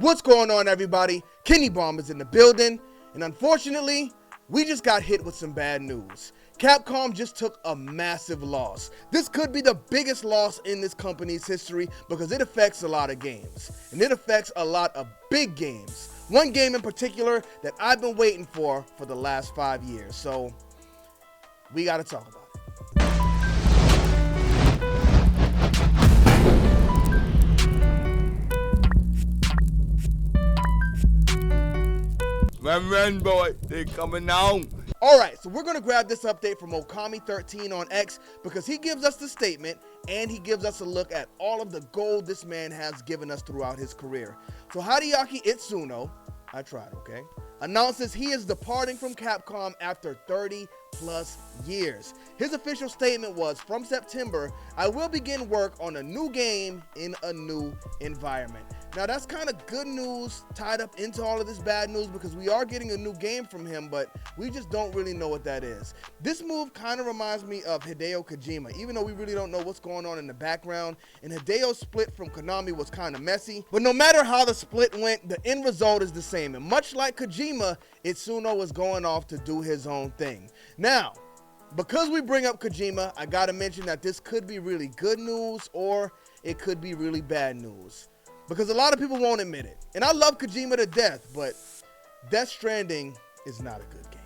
What's going on, everybody? Kennybomb is in the building, and unfortunately, we just got hit with some bad news. Capcom just took a massive loss. This could be the biggest loss in this company's history because it affects a lot of games, and it affects a lot of big games. One game in particular that I've been waiting for the last 5 years, so we gotta talk about it. Run, boy, they coming on. Alright, so we're going to grab this update from Okami13 on X because he gives us the statement and he gives us a look at all of the gold this man has given us throughout his career. So Hideaki Itsuno, I tried, okay, announces he is departing from Capcom after 30 plus years. His official statement was, from September, I will begin work on a new game in a new environment. Now that's kind of good news tied up into all of this bad news because we are getting a new game from him, but we just don't really know what that is. This move kind of reminds me of Hideo Kojima, even though we really don't know what's going on in the background, and Hideo's split from Konami was kind of messy, but no matter how the split went, the end result is the same, and much like Kojima, Itsuno is going off to do his own thing. Now, because we bring up Kojima, I gotta mention that this could be really good news or it could be really bad news. Because a lot of people won't admit it. And I love Kojima to death, but Death Stranding is not a good game.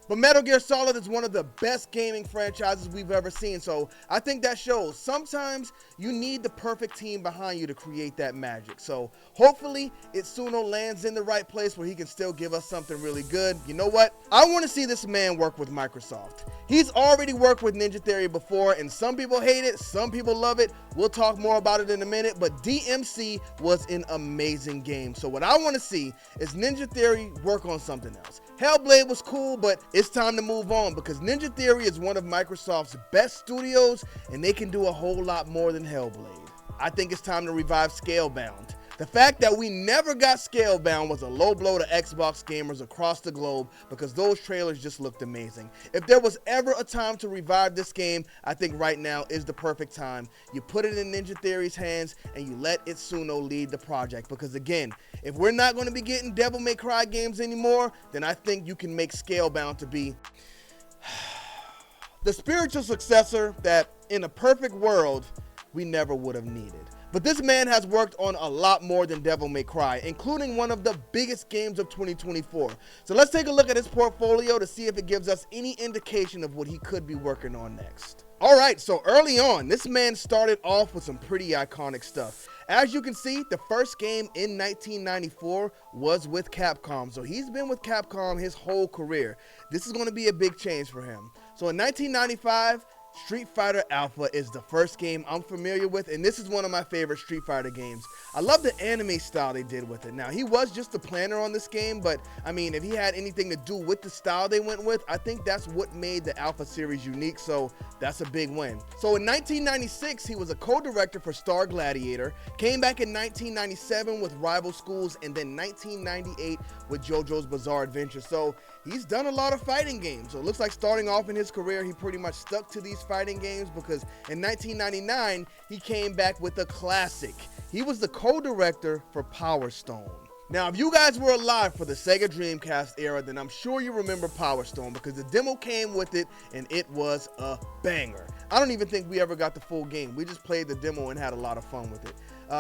But Metal Gear Solid is one of the best gaming franchises we've ever seen, so I think that shows. Sometimes you need the perfect team behind you to create that magic. So hopefully Itsuno lands in the right place where he can still give us something really good. You know what? I want to see this man work with Microsoft. He's already worked with Ninja Theory before, and some people hate it, some people love it. We'll talk more about it in a minute, but DMC was an amazing game. So what I want to see is Ninja Theory work on something else. Hellblade was cool, but it's time to move on because Ninja Theory is one of Microsoft's best studios, and they can do a whole lot more than Hellblade. I think it's time to revive Scalebound. The fact that we never got Scalebound was a low blow to Xbox gamers across the globe because those trailers just looked amazing. If there was ever a time to revive this game, I think right now is the perfect time. You put it in Ninja Theory's hands and you let Itsuno lead the project because again, if we're not going to be getting Devil May Cry games anymore, then I think you can make Scalebound to be the spiritual successor that in a perfect world we never would have needed. But this man has worked on a lot more than Devil May Cry, including one of the biggest games of 2024. So let's take a look at his portfolio to see if it gives us any indication of what he could be working on next. Alright, so early on, this man started off with some pretty iconic stuff. As you can see, the first game in 1994 was with Capcom, so he's been with Capcom his whole career. This is going to be a big change for him. So in 1995, Street Fighter Alpha is the first game I'm familiar with, and this is one of my favorite Street Fighter games. I love the anime style they did with it. Now, he was just the planner on this game, but I mean, if he had anything to do with the style they went with, I think that's what made the Alpha series unique, so that's a big win. So in 1996, he was a co-director for Star Gladiator, came back in 1997 with Rival Schools, and then 1998 with JoJo's Bizarre Adventure. So he's done a lot of fighting games. So it looks like starting off in his career, he pretty much stuck to these fighting games because in 1999, he came back with a classic. He was the co-director for Power Stone. Now, if you guys were alive for the Sega Dreamcast era, then I'm sure you remember Power Stone because the demo came with it and it was a banger. I don't even think we ever got the full game. We just played the demo and had a lot of fun with it.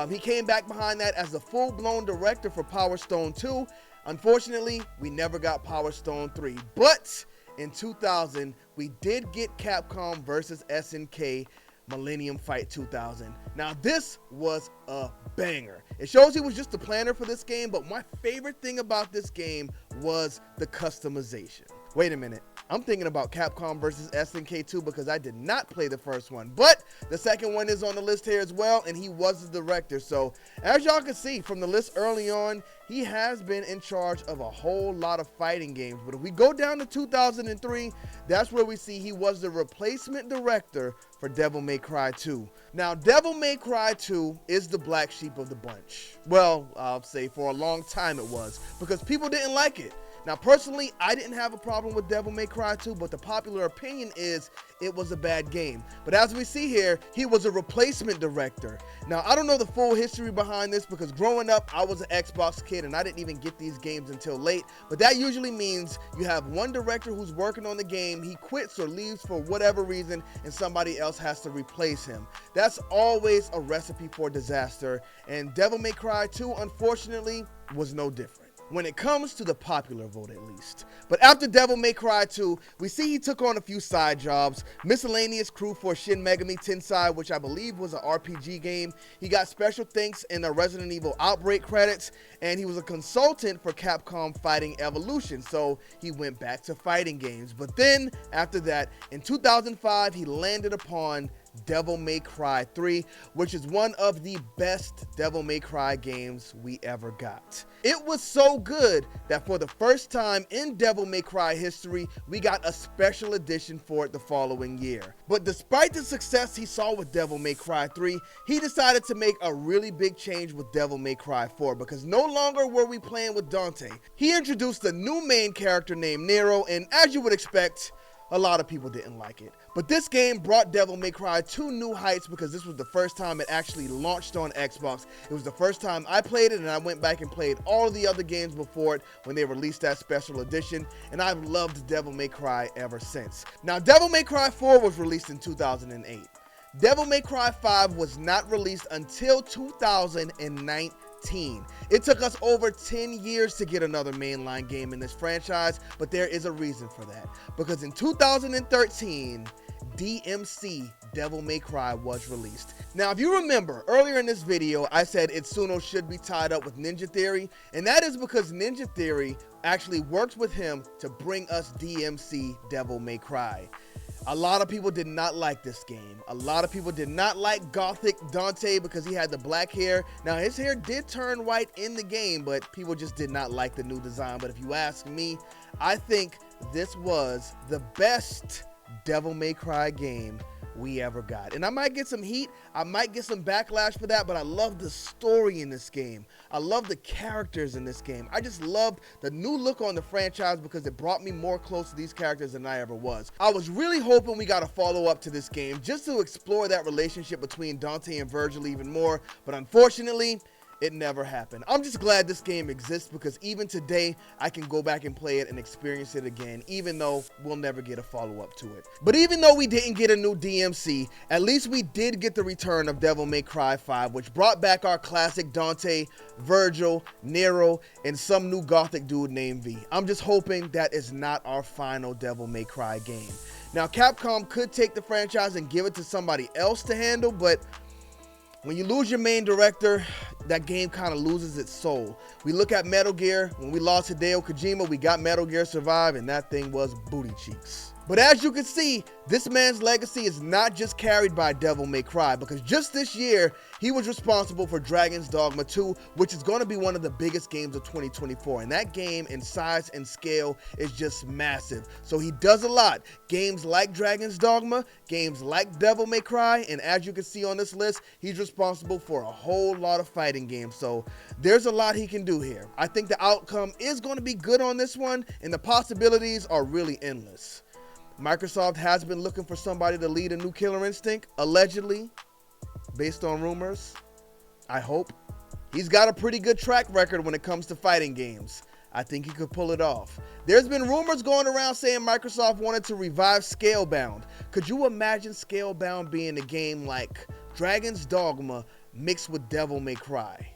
He came back behind that as the full-blown director for Power Stone 2. Unfortunately, we never got Power Stone 3, but in 2000, we did get Capcom vs. SNK Millennium Fight 2000. Now, this was a banger. It shows he was just the planner for this game, but my favorite thing about this game was the customization. Wait a minute. I'm thinking about Capcom vs. SNK 2 because I did not play the first one, but the second one is on the list here as well, and he was the director. So as y'all can see from the list early on, he has been in charge of a whole lot of fighting games. But if we go down to 2003, that's where we see he was the replacement director for Devil May Cry 2. Now, Devil May Cry 2 is the black sheep of the bunch. Well, I'll say for a long time it was, because people didn't like it. Now, personally, I didn't have a problem with Devil May Cry 2, but the popular opinion is it was a bad game. But as we see here, he was a replacement director. Now, I don't know the full history behind this because growing up, I was an Xbox kid and I didn't even get these games until late. But that usually means you have one director who's working on the game, he quits or leaves for whatever reason, and somebody else has to replace him. That's always a recipe for disaster, and Devil May Cry 2, unfortunately, was no different. When it comes to the popular vote at least. But after Devil May Cry 2, we see he took on a few side jobs, miscellaneous crew for Shin Megami Tensei, which I believe was an RPG game. He got special thanks in the Resident Evil Outbreak credits, and he was a consultant for Capcom Fighting Evolution, so he went back to fighting games. But then, after that, in 2005, he landed upon Devil May Cry 3, which is one of the best Devil May Cry games we ever got. It was so good that for the first time in Devil May Cry history, we got a special edition for it the following year. But despite the success he saw with Devil May Cry 3, he decided to make a really big change with Devil May Cry 4 because no longer were we playing with Dante. He introduced a new main character named Nero, and as you would expect, a lot of people didn't like it. But this game brought Devil May Cry to new heights because this was the first time it actually launched on Xbox. It was the first time I played it, and I went back and played all of the other games before it when they released that special edition, and I've loved Devil May Cry ever since. Now, Devil May Cry 4 was released in 2008. Devil May Cry 5 was not released until 2019. It took us over 10 years to get another mainline game in this franchise, but there is a reason for that. Because in 2013, DMC Devil May Cry was released. Now, if you remember, earlier in this video, I said Itsuno should be tied up with Ninja Theory, and that is because Ninja Theory actually worked with him to bring us DMC Devil May Cry. A lot of people did not like this game. A lot of people did not like Gothic Dante because he had the black hair. Now, his hair did turn white in the game, but people just did not like the new design. But if you ask me, I think this was the best Devil May Cry game we ever got. And I might get some heat, I might get some backlash for that, but I love the story in this game. I love the characters in this game. I just loved the new look on the franchise because it brought me more close to these characters than I ever was. I was really hoping we got a follow-up to this game just to explore that relationship between Dante and Virgil even more, but unfortunately, it never happened. I'm just glad this game exists because even today, I can go back and play it and experience it again, even though we'll never get a follow-up to it. But even though we didn't get a new DMC, at least we did get the return of Devil May Cry 5, which brought back our classic Dante, Virgil, Nero, and some new Gothic dude named V. I'm just hoping that is not our final Devil May Cry game. Now, Capcom could take the franchise and give it to somebody else to handle, but when you lose your main director, that game kind of loses its soul. We look at Metal Gear. When we lost Hideo Kojima, we got Metal Gear Survive, and that thing was booty cheeks. But as you can see, this man's legacy is not just carried by Devil May Cry, because just this year, he was responsible for Dragon's Dogma 2, which is going to be one of the biggest games of 2024. And that game in size and scale is just massive. So he does a lot. Games like Dragon's Dogma, games like Devil May Cry, and as you can see on this list, he's responsible for a whole lot of fighting games. So there's a lot he can do here. I think the outcome is going to be good on this one, and the possibilities are really endless. Microsoft has been looking for somebody to lead a new Killer Instinct, allegedly, based on rumors. I hope. He's got a pretty good track record when it comes to fighting games. I think he could pull it off. There's been rumors going around saying Microsoft wanted to revive Scalebound. Could you imagine Scalebound being a game like Dragon's Dogma mixed with Devil May Cry?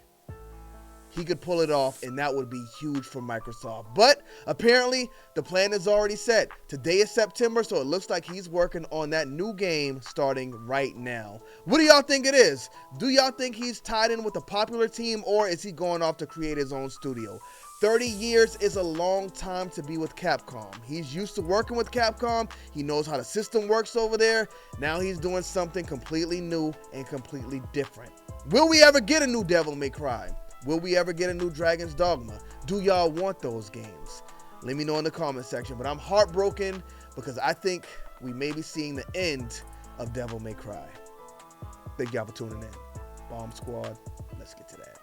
He could pull it off, and that would be huge for Microsoft. But apparently, the plan is already set. Today is September, so it looks like he's working on that new game starting right now. What do y'all think it is? Do y'all think he's tied in with a popular team, or is he going off to create his own studio? 30 years is a long time to be with Capcom. He's used to working with Capcom. He knows how the system works over there. Now he's doing something completely new and completely different. Will we ever get a new Devil May Cry? Will we ever get a new Dragon's Dogma? Do y'all want those games? Let me know in the comment section. But I'm heartbroken because I think we may be seeing the end of Devil May Cry. Thank y'all for tuning in. Bomb Squad, let's get to that.